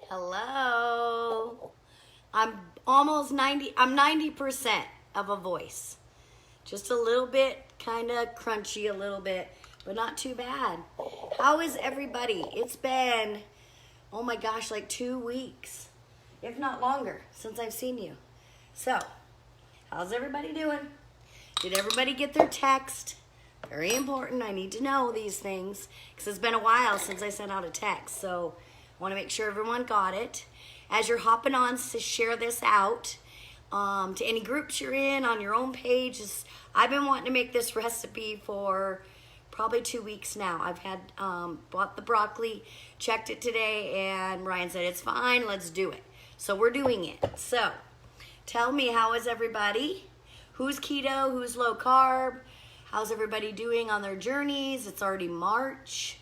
Hello. I'm almost 90, I'm 90% of a voice. Just a little bit, kind of crunchy a little bit, but not too bad. How is everybody? It's been, oh my gosh, like 2 weeks, if not longer, since I've seen you. So, how's everybody doing? Did everybody get their text? Very important. I need to know these things because it's been a while since I sent out a text. So, I want to make sure everyone got it. As you're hopping on to share this out to any groups you're in, on your own page. I've been wanting to make this recipe for probably 2 weeks now. I've had bought the broccoli, checked it today, and Ryan said it's fine, let's do it. So we're doing it. So tell me, how is everybody? Who's keto? Who's low carb? How's everybody doing on their journeys? It's already March.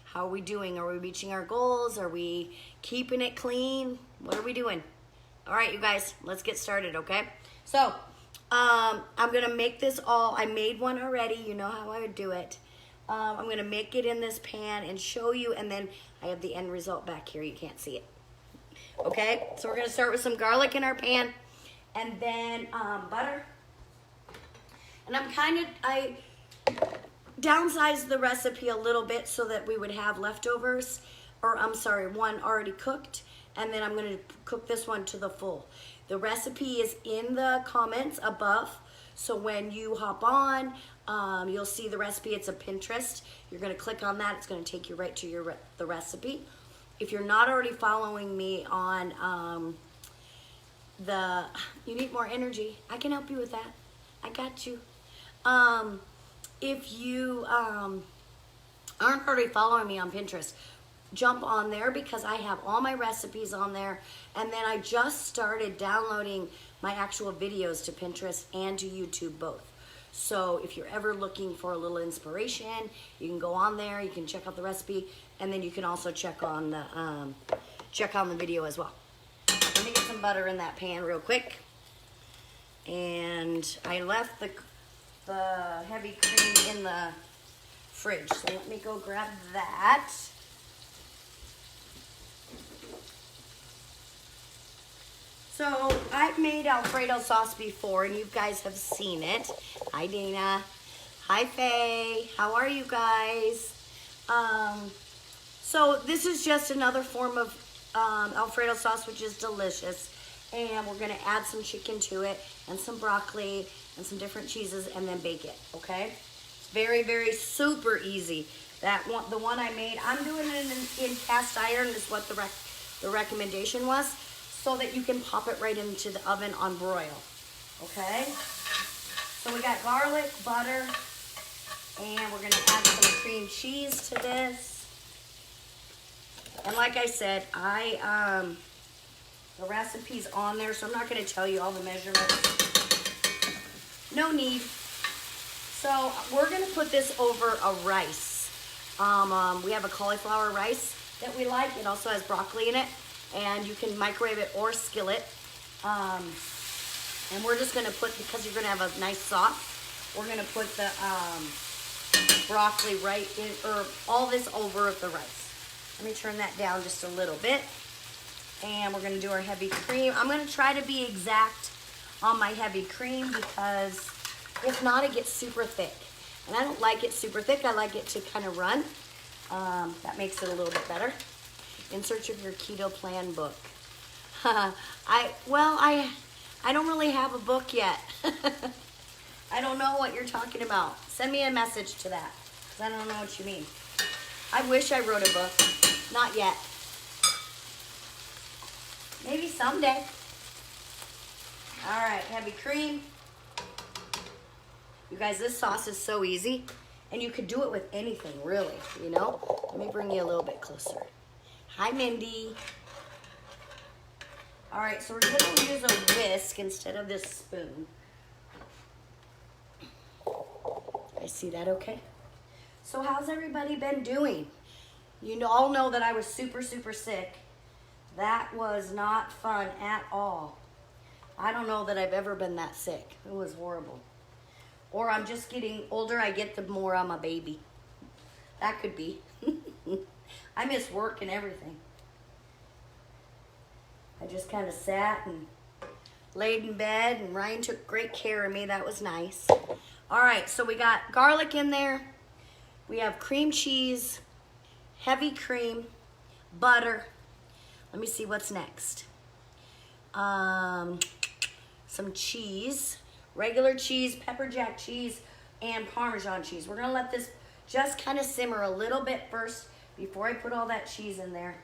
How are we doing? Are we reaching our goals? Are we keeping it clean? What are we doing? All right, you guys, let's get started, okay? So, I'm going to make this all. I made one already. You know how I would do it. I'm going to make it in this pan and show you, and then I have the end result back here. You can't see it. Okay? So, we're going to start with some garlic in our pan, and then butter. And I downsized the recipe a little bit so that we would have leftovers, or I'm sorry, one already cooked, and then I'm going to cook this one to the full. The recipe is in the comments above, so when you hop on, you'll see the recipe. It's a Pinterest. You're going to click on that. It's going to take you right to the recipe. If you're not already following me on you need more energy, I can help you with that. I got you. If you aren't already following me on Pinterest, jump on there because I have all my recipes on there. And then I just started downloading my actual videos to Pinterest and to YouTube both. So if you're ever looking for a little inspiration, you can go on there, you can check out the recipe, and then you can also check on the video as well. Let me get some butter in that pan real quick. And I left the heavy cream in the fridge, so let me go grab that. So I've made Alfredo sauce before, and you guys have seen it. Hi Dana. Hi Faye. How are you guys? So this is just another form of Alfredo sauce, which is delicious. And we're gonna add some chicken to it, and some broccoli, and some different cheeses, and then bake it, okay? It's very, very super easy. The one I made, I'm doing it in cast iron, is what the recommendation was, so that you can pop it right into the oven on broil, okay? So we got garlic, butter, and we're gonna add some cream cheese to this. And like I said, the recipe's on there, so I'm not going to tell you all the measurements. No need. So we're going to put this over a rice. We have a cauliflower rice that we like. It also has broccoli in it, and you can microwave it or skillet. And we're just going to put, because you're going to have a nice sauce, we're going to put the broccoli right in, or all this over the rice. Let me turn that down just a little bit. And we're gonna do our heavy cream. I'm gonna try to be exact on my heavy cream because if not, it gets super thick. And I don't like it super thick. I like it to kind of run. That makes it a little bit better. In search of your keto plan book. I don't really have a book yet. I don't know what you're talking about. Send me a message to that, because I don't know what you mean. I wish I wrote a book. Not yet. Maybe someday. All right, heavy cream. You guys, this sauce is so easy. And you could do it with anything, really, you know? Let me bring you a little bit closer. Hi, Mindy. All right, so we're going to use a whisk instead of this spoon. I see that okay? So how's everybody been doing? You all know that I was super, super sick. That was not fun at all. I don't know that I've ever been that sick. It was horrible. Or I'm just getting older, I get the more I'm a baby. That could be. I miss work and everything. I just kind of sat and laid in bed, and Ryan took great care of me. That was nice. All right, so we got garlic in there. We have cream cheese, heavy cream, butter. Let me see what's next. Some cheese, regular cheese, pepper jack cheese, and Parmesan cheese. We're gonna let this just kind of simmer a little bit first before I put all that cheese in there.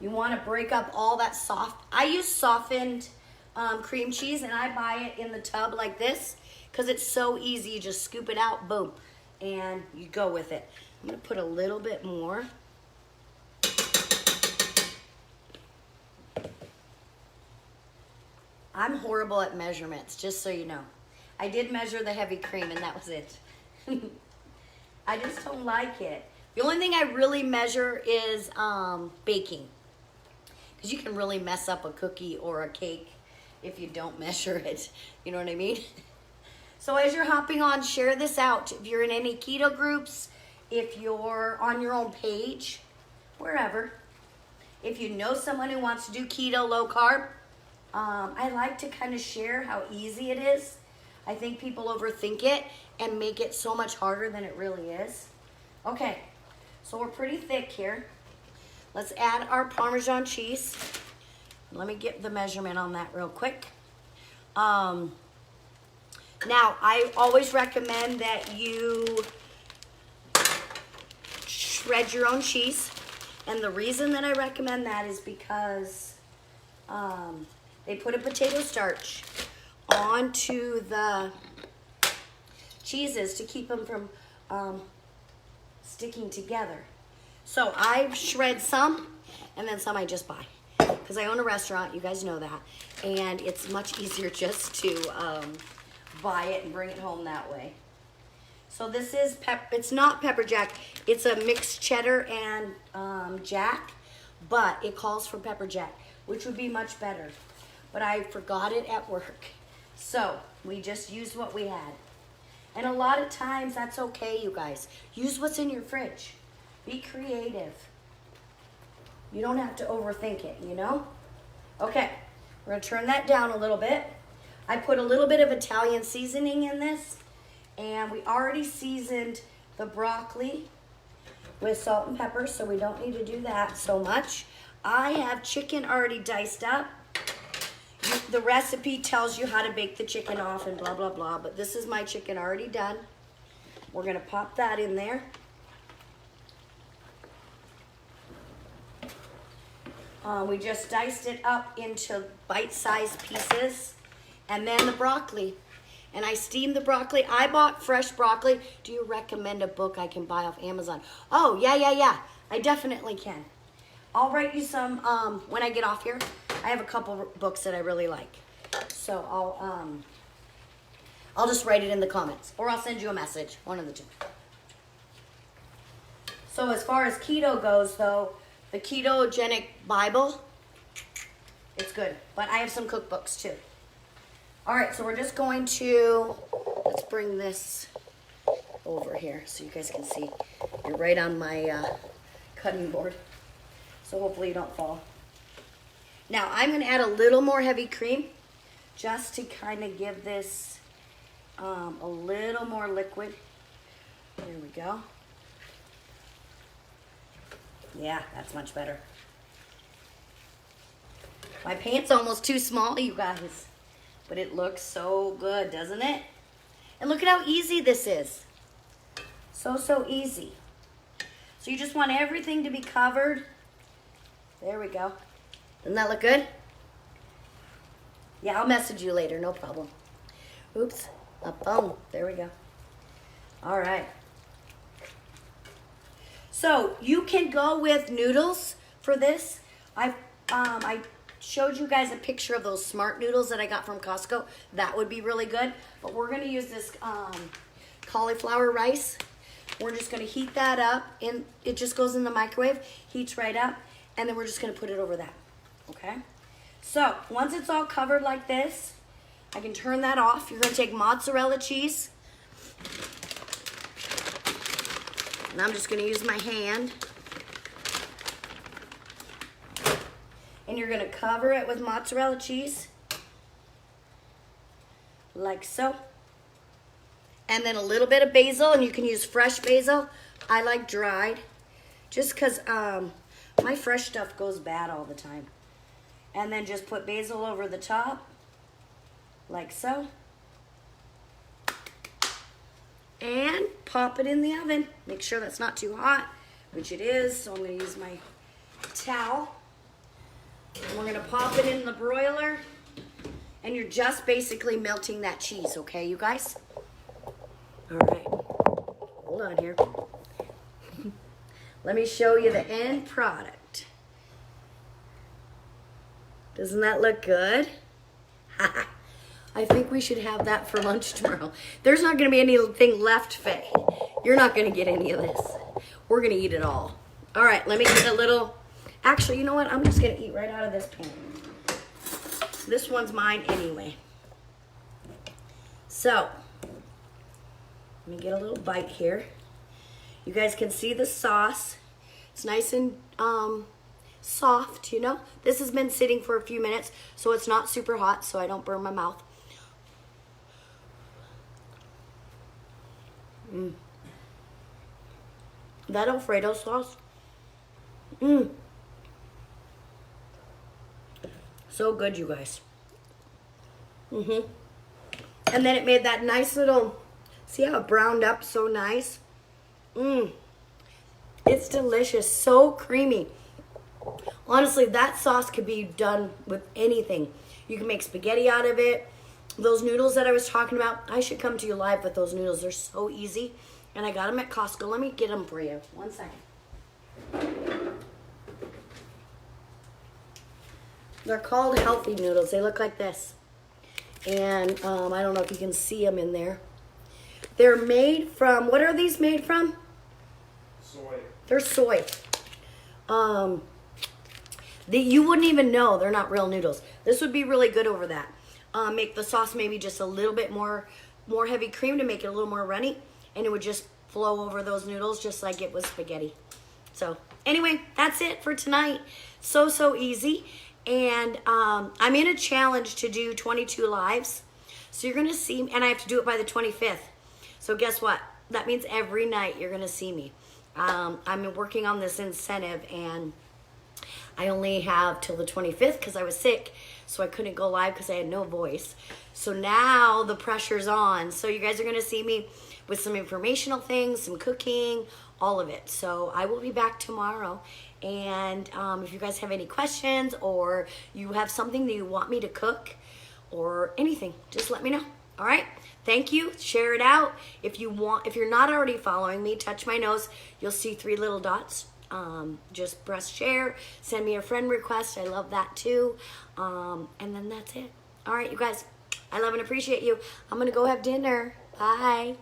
You want to break up all that soft. I use softened cream cheese, and I buy it in the tub like this because it's so easy. You just scoop it out, boom, and you go with it. I'm going to put a little bit more. I'm horrible at measurements, just so you know. I did measure the heavy cream, and that was it. I just don't like it. The only thing I really measure is baking. Because you can really mess up a cookie or a cake if you don't measure it. You know what I mean? So as you're hopping on, share this out. If you're in any keto groups, if you're on your own page, wherever. If you know someone who wants to do keto, low carb, I like to kind of share how easy it is. I think people overthink it and make it so much harder than it really is. Okay, so we're pretty thick here. Let's add our Parmesan cheese. Let me get the measurement on that real quick. Now, I always recommend that you shred your own cheese. And the reason that I recommend that is because they put a potato starch onto the cheeses to keep them from sticking together. So I shred some, and then some I just buy. Because I own a restaurant, you guys know that. And it's much easier just to buy it and bring it home that way. So this is, it's not pepper jack, it's a mixed cheddar and jack, but it calls for pepper jack, which would be much better. But I forgot it at work. So we just used what we had. And a lot of times that's okay, you guys. Use what's in your fridge. Be creative. You don't have to overthink it, you know? Okay, we're gonna turn that down a little bit. I put a little bit of Italian seasoning in this, and we already seasoned the broccoli with salt and pepper, so we don't need to do that so much. I have chicken already diced up. The recipe tells you how to bake the chicken off and blah, blah, blah, but this is my chicken already done. We're gonna pop that in there. We just diced it up into bite-sized pieces. And then the broccoli. And I steamed the broccoli. I bought fresh broccoli. Do you recommend a book I can buy off Amazon? Oh, yeah. I definitely can. I'll write you some when I get off here. I have a couple books that I really like. So I'll just write it in the comments. Or I'll send you a message. One of the two. So as far as keto goes, though, the Ketogenic Bible, it's good. But I have some cookbooks, too. All right, so we're just going to, let's bring this over here so you guys can see. You're right on my cutting board. So hopefully you don't fall. Now, I'm going to add a little more heavy cream just to kind of give this a little more liquid. There we go. Yeah, that's much better. My pan's almost too small, you guys. But it looks so good, doesn't it? And look at how easy this is. So easy. So you just want everything to be covered. There we go. Doesn't that look good? Yeah, I'll message you later, no problem. Oops. Boom. There we go. All right. So you can go with noodles for this. I showed you guys a picture of those smart noodles that I got from Costco. That would be really good. But we're going to use this cauliflower rice. We're just going to heat that up. And it just goes in the microwave, heats right up. And then we're just going to put it over that. Okay? So once it's all covered like this, I can turn that off. You're going to take mozzarella cheese. And I'm just going to use my hand. And you're gonna cover it with mozzarella cheese. Like so. And then a little bit of basil, and you can use fresh basil. I like dried, just because my fresh stuff goes bad all the time. And then just put basil over the top, like so. And pop it in the oven. Make sure that's not too hot, which it is, so I'm gonna use my towel. And we're gonna pop it in the broiler, and you're just basically melting that cheese, okay, you guys? All right, hold on here. Let me show you the end product. Doesn't that look good? I think we should have that for lunch tomorrow. There's not gonna be anything left, Faye. You're not gonna get any of this. We're gonna eat it all. All right, let me get a little, actually, you know what? I'm just gonna eat right out of this pan. This one's mine anyway. So, let me get a little bite here. You guys can see the sauce. It's nice and soft, you know. This has been sitting for a few minutes, so it's not super hot, so I don't burn my mouth. That Alfredo sauce. So good, you guys. And then it made that nice little, see how it browned up so nice? It's delicious, so creamy. Honestly, that sauce could be done with anything. You can make spaghetti out of it. Those noodles that I was talking about, I should come to you live with those noodles. They're so easy. And I got them at Costco. Let me get them for you. 1 second. They're called healthy noodles. They look like this. And I don't know if you can see them in there. They're made from, what are these made from? Soy. They're soy. You wouldn't even know they're not real noodles. This would be really good over that. Make the sauce maybe just a little bit more heavy cream to make it a little more runny, and it would just flow over those noodles just like it was spaghetti. So anyway, that's it for tonight. So easy. And I'm in a challenge to do 22 lives. So you're going to see, and I have to do it by the 25th. So guess what? That means every night you're going to see me. I'm working on this incentive, and I only have till the 25th because I was sick, so I couldn't go live because I had no voice. So now the pressure's on. So you guys are going to see me with some informational things, some cooking, all of it. So I will be back tomorrow. And if you guys have any questions, or you have something that you want me to cook or anything, just let me know. All right. Thank you. Share it out. If you're not already following me, touch my nose. You'll see 3 little dots. Just press share. Send me a friend request. I love that too. And then that's it. All right, you guys. I love and appreciate you. I'm going to go have dinner. Bye.